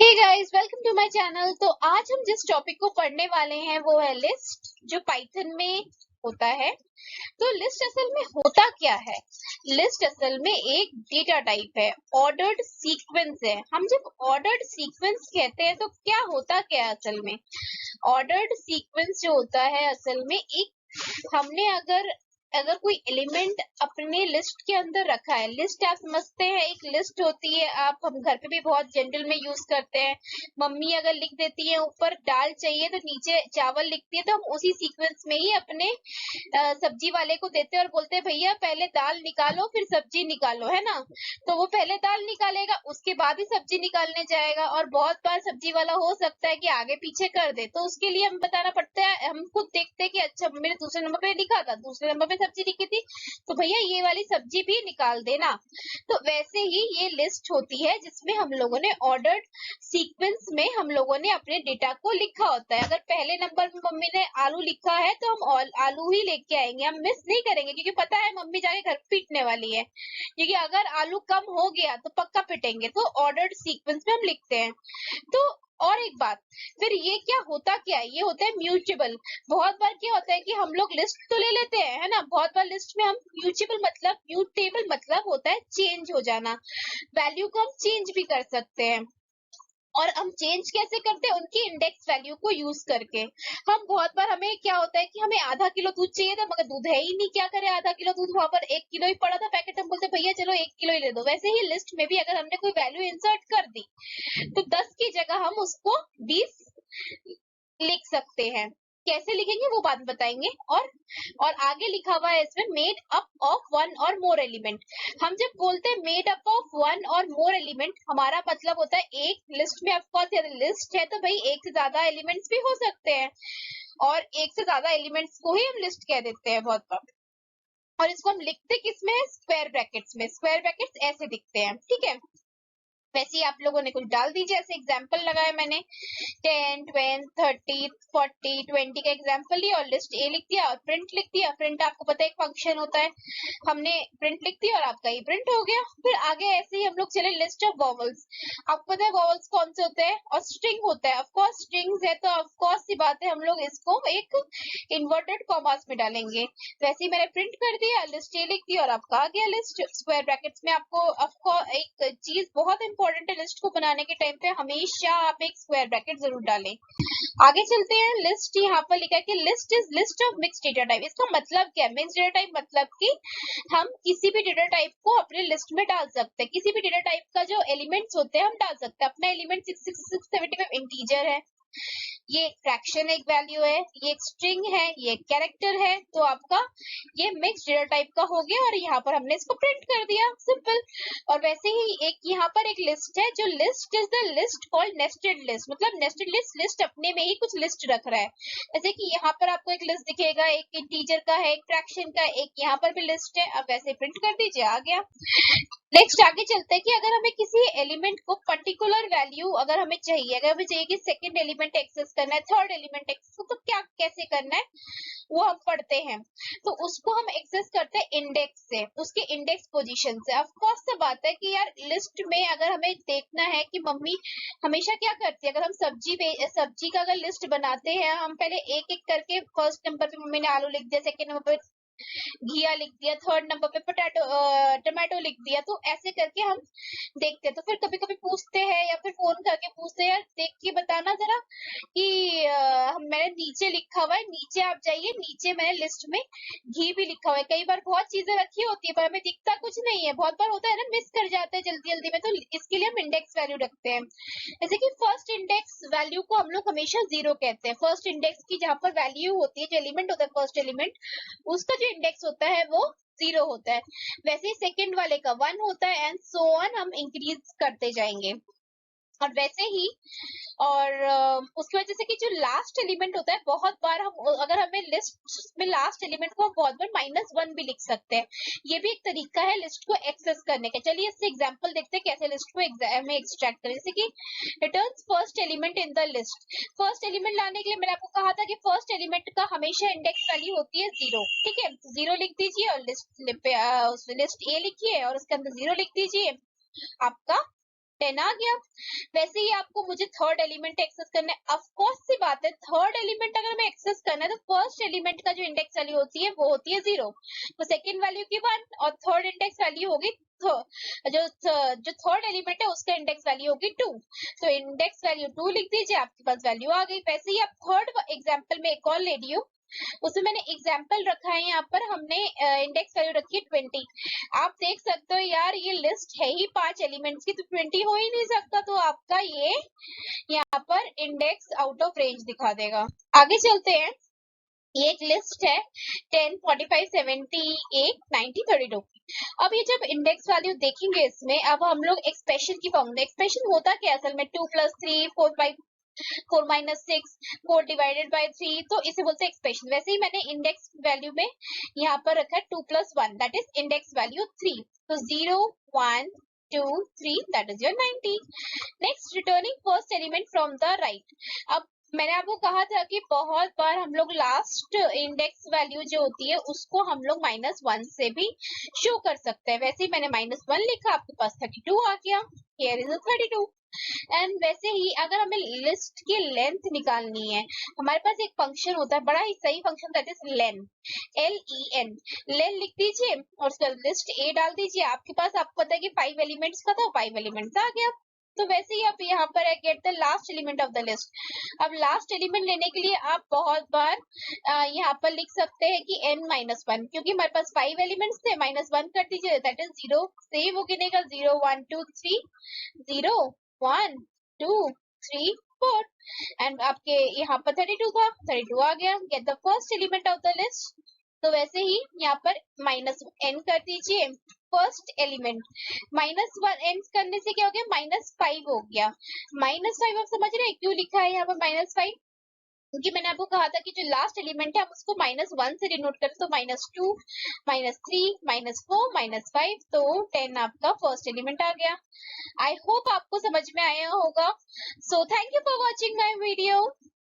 Hey guys, welcome to my channel. तो आज हम जिस टॉपिक को पढ़ने वाले हैं वो है लिस्ट, जो पाइथन में होता है। तो लिस्ट असल में होता क्या है? लिस्ट असल में एक डेटा टाइप है, ऑर्डर्ड सीक्वेंस है। हम जब ऑर्डर्ड सीक्वेंस कहते हैं तो क्या होता क्या है असल में? ऑर्डर्ड सीक्वेंस जो होता है असल में एक, हमने अगर अगर कोई एलिमेंट अपने लिस्ट के अंदर रखा है, लिस्ट आप समझते हैं, एक लिस्ट होती है, आप हम घर पे भी बहुत जनरल में यूज करते हैं। मम्मी अगर लिख देती है ऊपर दाल चाहिए तो नीचे चावल लिखती है, तो हम उसी सीक्वेंस में ही अपने सब्जी वाले को देते हैं और बोलते हैं भैया पहले दाल निकालो फिर सब्जी निकालो, है ना। तो वो पहले दाल निकालेगा, उसके बाद ही सब्जी निकालने जाएगा। और बहुत बार सब्जी वाला हो सकता है कि आगे पीछे कर दे, तो उसके लिए हमें बताना पड़ता है। हम खुद देखते हैं कि अच्छा मेरे दूसरे नंबर पे लिखा था, दूसरे नंबर पे सब्जी लिखी थी, तो भैया ये वाली सब्जी भी निकाल देना। तो वैसे ही ये लिस्ट होती है जिसमें हम लोगों ने ऑर्डर्ड सीक्वेंस में हम लोगों ने अपने डेटा को लिखा होता है। अगर पहले नंबर पे मम्मी ने आलू लिखा है तो हम आलू ही लेके आएंगे, हम मिस नहीं करेंगे, क्योंकि पता है मम्मी जाके घर पीटने वाली है। क्योंकि अगर आलू कम हो गया तो पक्का पिटेंगे। तो ऑर्डर्ड सीक्वेंस में हम लिखते हैं। तो और एक बात, फिर ये क्या होता क्या है? ये होता है म्यूटेबल। बहुत बार क्या होता है कि हम लोग लिस्ट तो ले लेते हैं, है ना। बहुत बार लिस्ट में हम म्यूटेबल मतलब होता है चेंज हो जाना। वैल्यू को हम चेंज भी कर सकते हैं। और हम चेंज कैसे करते हैं? उनकी इंडेक्स वैल्यू को यूज करके। हम बहुत बार, हमें क्या होता है कि हमें आधा किलो दूध चाहिए था मगर दूध है ही नहीं, क्या करें, आधा किलो दूध वहां पर 1 किलो ही पड़ा था पैकेट, हम बोलते भैया चलो 1 किलो ही ले दो। वैसे ही लिस्ट में भी अगर हमने कोई वैल्यू इंसर्ट कर दी तो 10 की जगह हम उसको 20 लिख सकते हैं। कैसे लिखेंगे वो बात बताएंगे। और आगे लिखा हुआ है इसमें मेड अप ऑफ वन और मोर एलिमेंट। हम जब बोलते हैं मेड अप ऑफ वन और मोर एलिमेंट, हमारा मतलब होता है एक लिस्ट में, ऑफकोर्स यदि लिस्ट है तो भाई एक से ज्यादा एलिमेंट्स भी हो सकते हैं, और एक से ज्यादा एलिमेंट्स को ही हम लिस्ट कह देते हैं बहुत बार। और इसको हम लिखते किसमें? स्क्वायर ब्रैकेट्स में। स्क्वायर ब्रैकेट्स ऐसे दिखते हैं, ठीक है। वैसे ही आप लोगों ने कुछ डाल दीजिए, ऐसे एग्जाम्पल लगाया मैंने 10, 20, 30, 40, 20 का एग्जाम्पल लिया और लिस्ट ए लिख दिया और प्रिंट लिख दिया। प्रिंट आपको पता है एक फंक्शन होता है, हमने प्रिंट लिख दिया और आपका ये प्रिंट हो गया। फिर आगे ऐसे ही हम लोग चले लिस्ट ऑफ वॉवल्स। आपको पता है वॉवल्स कौन से होते हैं? और स्ट्रिंग होता है, ऑफकोर्स स्ट्रिंग्स है तो ऑफकोर्स सी बात है हम लोग इसको एक इन्वर्टेड कॉमास में डालेंगे। वैसे ही मैंने प्रिंट कर दिया, लिस्ट ए लिख दी और आपका आ गया लिस्ट स्क्वायर ब्रैकेट्स में। आपको एक चीज बहुत इंपॉर्टेंट है, लिस्ट को बनाने के टाइम पे हमेशा आप एक स्क्वायर ब्रैकेट जरूर डालें। आगे चलते हैं। लिस्ट यहाँ पर लिखा है कि list is list of mixed data type. इसका मतलब क्या है? मिक्स्ड डेटा टाइप मतलब कि हम किसी भी डेटा टाइप को अपने लिस्ट में डाल सकते हैं। किसी भी डेटा टाइप का जो एलिमेंट्स होते हैं हम डाल सकते हैं। अपना एलिमेंट 66675 इंटीजर है, ये फ्रैक्शन एक वैल्यू है, ये एक स्ट्रिंग है, ये कैरेक्टर है, तो आपका ये मिक्स डेटा टाइप का हो गया और यहाँ पर हमने इसको प्रिंट कर दिया, सिंपल। और वैसे ही एक यहाँ पर एक लिस्ट है, जो list is the list called nested list. मतलब नेस्टेड लिस्ट अपने में ही कुछ लिस्ट रख रहा है। जैसे कि यहाँ पर आपको एक लिस्ट दिखेगा, एक इंटीजर का है, एक फ्रैक्शन का, एक यहाँ पर भी लिस्ट है। अब वैसे प्रिंट कर दीजिए, आ गया। नेक्स्ट आगे चलते हैं कि अगर हमें किसी एलिमेंट को पर्टिकुलर वैल्यू अगर हमें चाहिए, अगर हमें चाहिए कि सेकंड एलिमेंट एक्सेस करना है, थर्ड एलिमेंट एक्सेस, तो क्या कैसे करना है वो हम पढ़ते हैं। तो उसको हम एक्सेस करते हैं इंडेक्स से, उसके इंडेक्स पोजीशन से। ऑफ कोर्स से बात है कि यार लिस्ट में अगर हमें देखना है कि मम्मी हमेशा क्या करती है, अगर हम सब्जी का अगर लिस्ट बनाते हैं, हम पहले एक एक करके फर्स्ट नंबर पे मम्मी ने आलू लिख दिया, सेकंड नंबर पे घिया लिख दिया, थर्ड नंबर पे टमाटो लिख दिया, तो ऐसे करके हम देखते हैं। तो फिर कभी कभी पूछते हैं या फिर फोन करके पूछते हैं, यार देख के बताना जरा कि मैंने नीचे लिखा हुआ है, नीचे आप जाइए, नीचे मैंने लिस्ट में घी भी लिखा हुआ है। कई बार बहुत चीजें रखी होती है पर हमें दिखता कुछ नहीं है, बहुत बार होता है ना, मिस कर जाते हैं जल्दी जल्दी में, तो इसके लिए हम इंडेक्स वैल्यू रखते हैं। जैसे कि फर्स्ट इंडेक्स वैल्यू को हम लोग हमेशा 0 कहते हैं। फर्स्ट इंडेक्स की जहां पर वैल्यू होती है, जो एलिमेंट होता है फर्स्ट एलिमेंट, उसका जो इंडेक्स होता है वो 0 होता है। वैसे ही सेकंड वाले का 1 होता है एंड सो ऑन, हम इंक्रीज करते जाएंगे। और वैसे ही उसकी वजह से कि जो लास्ट एलिमेंट होता है, बहुत बार हम अगर हमें लिस्ट में लास्ट एलिमेंट को हम बहुत बार -1 भी लिख सकते हैं। ये भी एक तरीका है लिस्ट को एक्सेस करने का। चलिए इससे एग्जांपल देखते हैं कैसे लिस्ट को में एक्सट्रैक्ट करें। जैसे कि returns first element in the list. First element लाने के लिए मैंने आपको कहा था कि फर्स्ट एलिमेंट का हमेशा इंडेक्स वैल्यू होती है 0, ठीक है। 0 लिख दीजिए और लिस्ट ए लिखिए और उसके अंदर 0 लिख दीजिए, आपका 10 आ गया। वैसे ही आपको मुझे थर्ड एलिमेंट एक्सेस करना है। ऑफ कोर्स सी बात है, थर्ड एलिमेंट अगर मैं एक्सेस करना है तो फर्स्ट एलिमेंट का जो इंडेक्स वैल्यू होती है वो होती है 0, तो सेकंड वैल्यू की 1 और थर्ड इंडेक्स वैल्यू होगी जो थर्ड एलिमेंट है उसका इंडेक्स वैल्यू होगी 2, तो इंडेक्स वैल्यू 2 लिख दीजिए, आपके पास वैल्यू आ गई। वैसे ही आप थर्ड एग्जांपल में एक और ले लियो, उसमें मैंने एग्जाम्पल रखा है, यहाँ पर हमने इंडेक्स वैल्यू रखी है 20। आप देख सकते हो यार ये लिस्ट है ही 5 एलिमेंट्स की, तो 20 हो ही नहीं सकता, तो आपका ये यहाँ पर इंडेक्स आउट ऑफ रेंज दिखा देगा। आगे चलते हैं, ये एक लिस्ट है 10, 45, 78, 90, 32 की। अब ये जब इंडेक्स वैल्यू देखेंगे इसमें, अब हम लोग एक्सप्रेशन की फॉर्म में, एक्सप्रेशन होता क्या असल में 2 + 3 4 5 4 - 6 4 डिवाइडेड बाय 3, तो इसे बोलते हैं एक्सप्रेशन। वैसे ही मैंने इंडेक्स वैल्यू में यहाँ पर रखा है 2 + 1 दैट इज इंडेक्स वैल्यू 3, तो 0 1 2 3 that is your 90। Next, returning first element from the right. अब मैंने आपको कहा था कि बहुत बार हम लोग लास्ट इंडेक्स वैल्यू जो होती है उसको हम लोग -1 से भी शो कर सकते हैं। वैसे ही मैंने -1 लिखा, आपके पास 32 आ गया, हियर इज 32। एंड वैसे ही अगर हमें लिस्ट की लेंथ निकालनी है, हमारे पास एक फंक्शन होता है, बड़ा ही सही function, that is lane, LEN। लेन लिख दीजिए और उसका लिस्ट ए डाल दीजिए, आपके पास आपको पता है कि 5 एलिमेंट्स का था, 5 एलिमेंट्स आ गया। तो वैसे ही आप यहाँ पर है get the last element of the list. अब लास्ट एलिमेंट लेने के लिए आप बहुत बार यहाँ पर लिख सकते हैं कि n-1, क्योंकि हमारे पास 5 एलिमेंट्स थे, -1 कर दीजिए, दैट इज 0 से वो गिनेगा 0 1 2 3 0 1 2 3 4 एंड आपके यहाँ पर 32 था, 32 आ गया। Get the first element of the list, तो वैसे ही यहाँ पर -n कर दीजिए फर्स्ट एलिमेंट, -1 n करने से क्या हो गया, -5 हो गया। -5 आप समझ रहे हैं क्यों लिखा है यहाँ पर -5, क्योंकि मैंने आपको कहा था कि जो लास्ट एलिमेंट है हम उसको -1 से डिनोट करें, तो -2 -3 -4 -5, तो 10 आपका फर्स्ट एलिमेंट आ गया। आई होप आपको समझ में आया होगा। So thank you for watching my video.